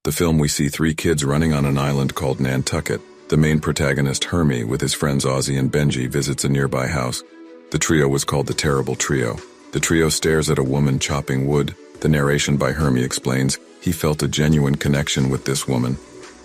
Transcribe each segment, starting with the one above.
The film we see three kids running on an island called Nantucket. The main protagonist, Hermie, with his friends Ozzy and Benji, visits a nearby house. The trio was called the Terrible Trio. The trio stares at a woman chopping wood. The narration by Hermie explains he felt a genuine connection with this woman.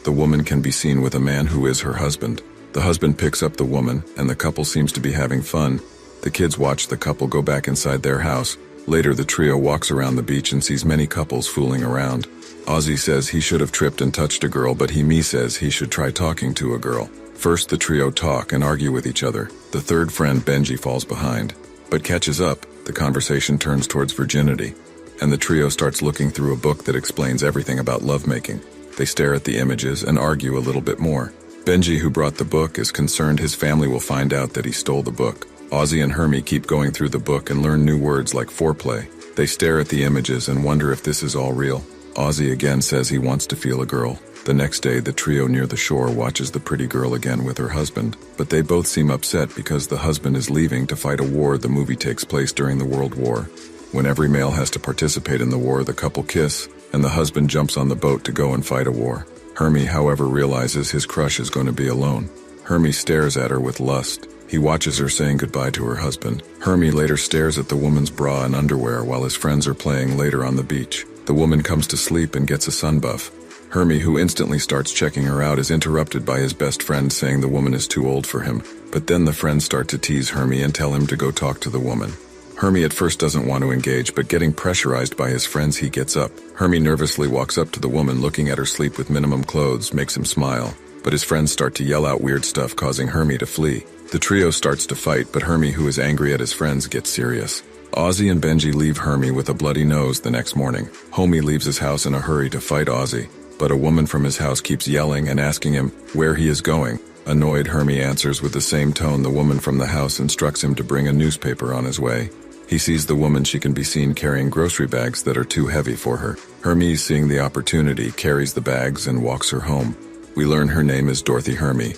The woman can be seen with a man who is her husband. The husband picks up the woman, and the couple seems to be having fun. The kids watch the couple go back inside their house. Later, the trio walks around the beach and sees many couples fooling around. Ozzy says he should have tripped and touched a girl, but me says he should try talking to a girl. First, the trio talk and argue with each other. The third friend, Benji, falls behind, but catches up. The conversation turns towards virginity, and the trio starts looking through a book that explains everything about lovemaking. They stare at the images and argue a little bit more. Benji, who brought the book, is concerned his family will find out that he stole the book. Ozzy and Hermie keep going through the book and learn new words like foreplay. They stare at the images and wonder if this is all real. Ozzy again says he wants to feel a girl. The next day, the trio near the shore watches the pretty girl again with her husband, but they both seem upset because the husband is leaving to fight a war. The movie takes place during the World War. When every male has to participate in the war, the couple kiss, and the husband jumps on the boat to go and fight a war. Hermie, however, realizes his crush is going to be alone. Hermie stares at her with lust. He watches her saying goodbye to her husband. Hermie later stares at the woman's bra and underwear while his friends are playing later on the beach. The woman comes to sleep and gets a sun buff. Hermie, who instantly starts checking her out, is interrupted by his best friend saying the woman is too old for him. But then the friends start to tease Hermie and tell him to go talk to the woman. Hermie at first doesn't want to engage, but getting pressurized by his friends, he gets up. Hermie nervously walks up to the woman, looking at her sleep with minimum clothes, makes him smile. But his friends start to yell out weird stuff, causing Hermie to flee. The trio starts to fight, but Hermie, who is angry at his friends, gets serious. Ozzy and Benji leave Hermie with a bloody nose the next morning. Homie leaves his house in a hurry to fight Ozzy, but a woman from his house keeps yelling and asking him where he is going. Annoyed, Hermie answers with the same tone. The woman from the house instructs him to bring a newspaper on his way. He sees the woman. She can be seen carrying grocery bags that are too heavy for her. Hermie, seeing the opportunity, carries the bags and walks her home. We learn her name is Dorothy. Hermie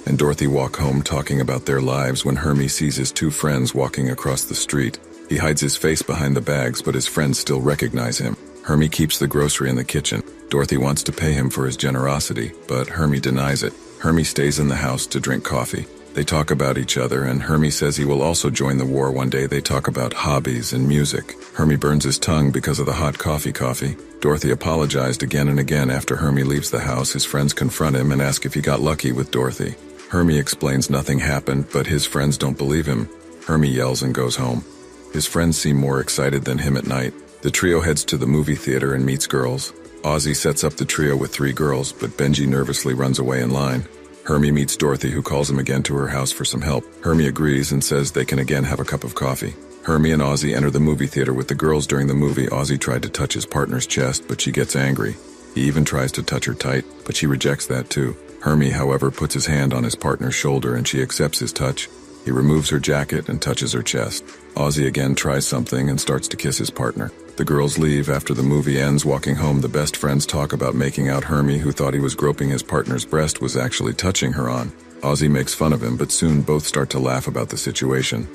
and Dorothy walk home talking about their lives when Hermie sees his two friends walking across the street. He hides his face behind the bags, but his friends still recognize him. Hermie keeps the grocery in the kitchen. Dorothy wants to pay him for his generosity, but Hermie denies it. Hermie stays in the house to drink coffee. They talk about each other, and Hermie says he will also join the war one day. They talk about hobbies and music. Hermie burns his tongue because of the hot coffee. Dorothy apologized again and again. After Hermie leaves the house, his friends confront him and ask if he got lucky with Dorothy. Hermie explains nothing happened, but his friends don't believe him. Hermie yells and goes home. His friends seem more excited than him at night. The trio heads to the movie theater and meets girls. Ozzy sets up the trio with 3 girls, but Benji nervously runs away in line. Hermie meets Dorothy, who calls him again to her house for some help. Hermie agrees and says they can again have a cup of coffee. Hermie and Ozzy enter the movie theater with the girls. During the movie, Ozzy tried to touch his partner's chest, but she gets angry. He even tries to touch her tight, but she rejects that too. Hermie, however, puts his hand on his partner's shoulder and she accepts his touch. He removes her jacket and touches her chest. Ozzy again tries something and starts to kiss his partner. The girls leave. After the movie ends, walking home, the best friends talk about making out. Hermie, who thought he was groping his partner's breast, was actually touching her on. Ozzy makes fun of him, but soon both start to laugh about the situation.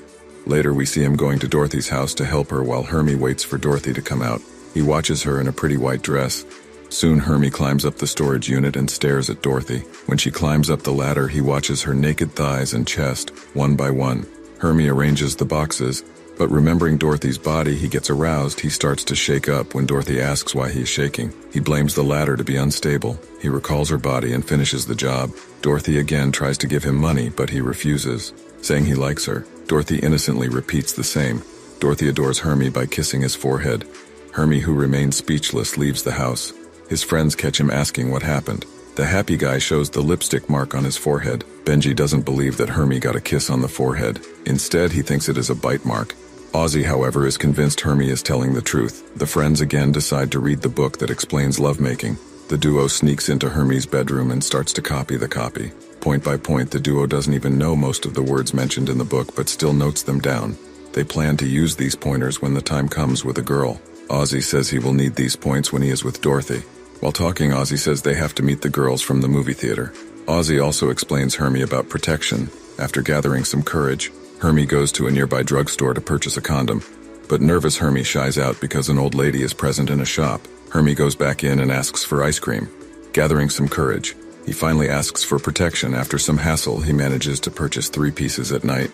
Later, we see him going to Dorothy's house to help her while Hermie waits for Dorothy to come out. He watches her in a pretty white dress. Soon, Hermie climbs up the storage unit and stares at Dorothy. When she climbs up the ladder, he watches her naked thighs and chest, one by one. Hermie arranges the boxes, but remembering Dorothy's body, he gets aroused. He starts to shake up when Dorothy asks why he's shaking. He blames the ladder to be unstable. He recalls her body and finishes the job. Dorothy again tries to give him money, but he refuses, saying he likes her. Dorothy innocently repeats the same. Dorothy adores Hermie by kissing his forehead. Hermie, who remains speechless, leaves the house. His friends catch him asking what happened. The happy guy shows the lipstick mark on his forehead. Benji doesn't believe that Hermie got a kiss on the forehead. Instead, he thinks it is a bite mark. Ozzy, however, is convinced Hermie is telling the truth. The friends again decide to read the book that explains lovemaking. The duo sneaks into Hermie's bedroom and starts to copy the copy. Point by point, the duo doesn't even know most of the words mentioned in the book, but still notes them down. They plan to use these pointers when the time comes with a girl. Ozzy says he will need these points when he is with Dorothy. While talking, Ozzy says they have to meet the girls from the movie theater. Ozzy also explains Hermie about protection. After gathering some courage, Hermie goes to a nearby drugstore to purchase a condom. But nervous Hermie shies out because an old lady is present in a shop. Hermie goes back in and asks for ice cream. Gathering some courage, he finally asks for protection. After some hassle, he manages to purchase 3 pieces at night.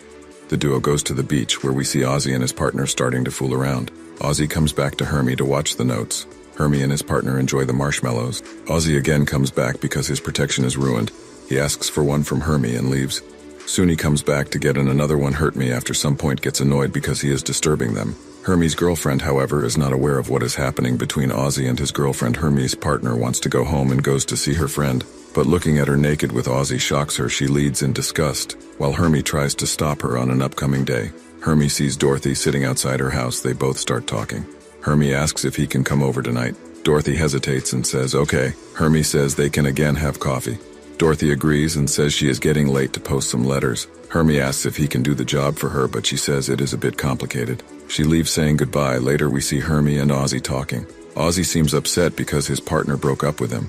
The duo goes to the beach where we see Ozzy and his partner starting to fool around. Ozzy comes back to Hermie to watch the notes. Hermie and his partner enjoy the marshmallows. Ozzy again comes back because his protection is ruined. He asks for one from Hermie and leaves. Soon he comes back to get another one. Hermie after some point gets annoyed because he is disturbing them. Hermie's girlfriend, however, is not aware of what is happening between Ozzy and his girlfriend. Hermie's partner wants to go home and goes to see her friend, but looking at her naked with Ozzy shocks her. She leads in disgust, while Hermie tries to stop her on an upcoming day. Hermie sees Dorothy sitting outside her house. They both start talking. Hermie asks if he can come over tonight. Dorothy hesitates and says okay. Hermie says they can again have coffee. Dorothy agrees and says she is getting late to post some letters. Hermie asks if he can do the job for her, but she says it is a bit complicated. She leaves saying goodbye. Later we see Hermie and Ozzy talking. Ozzy seems upset because his partner broke up with him.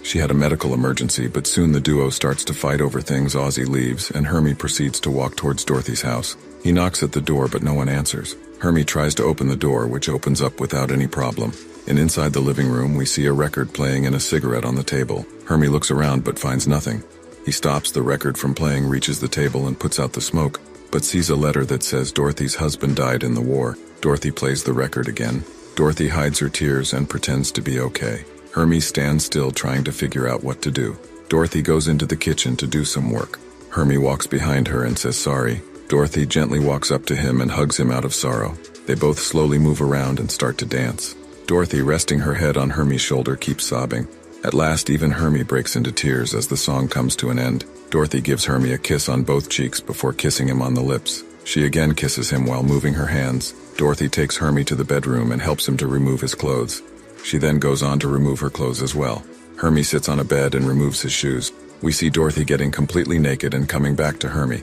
She had a medical emergency, but soon the duo starts to fight over things. Ozzy leaves and Hermie proceeds to walk towards Dorothy's house. He knocks at the door but no one answers. Hermie tries to open the door, which opens up without any problem. And inside the living room we see a record playing and a cigarette on the table. Hermie looks around but finds nothing. He stops the record from playing, reaches the table and puts out the smoke, but sees a letter that says Dorothy's husband died in the war. Dorothy plays the record again. Dorothy hides her tears and pretends to be okay. Hermie stands still trying to figure out what to do. Dorothy goes into the kitchen to do some work. Hermie walks behind her and says sorry. Dorothy gently walks up to him and hugs him out of sorrow. They both slowly move around and start to dance. Dorothy, resting her head on Hermie's shoulder, keeps sobbing. At last, even Hermie breaks into tears as the song comes to an end. Dorothy gives Hermie a kiss on both cheeks before kissing him on the lips. She again kisses him while moving her hands. Dorothy takes Hermie to the bedroom and helps him to remove his clothes. She then goes on to remove her clothes as well. Hermie sits on a bed and removes his shoes. We see Dorothy getting completely naked and coming back to Hermie.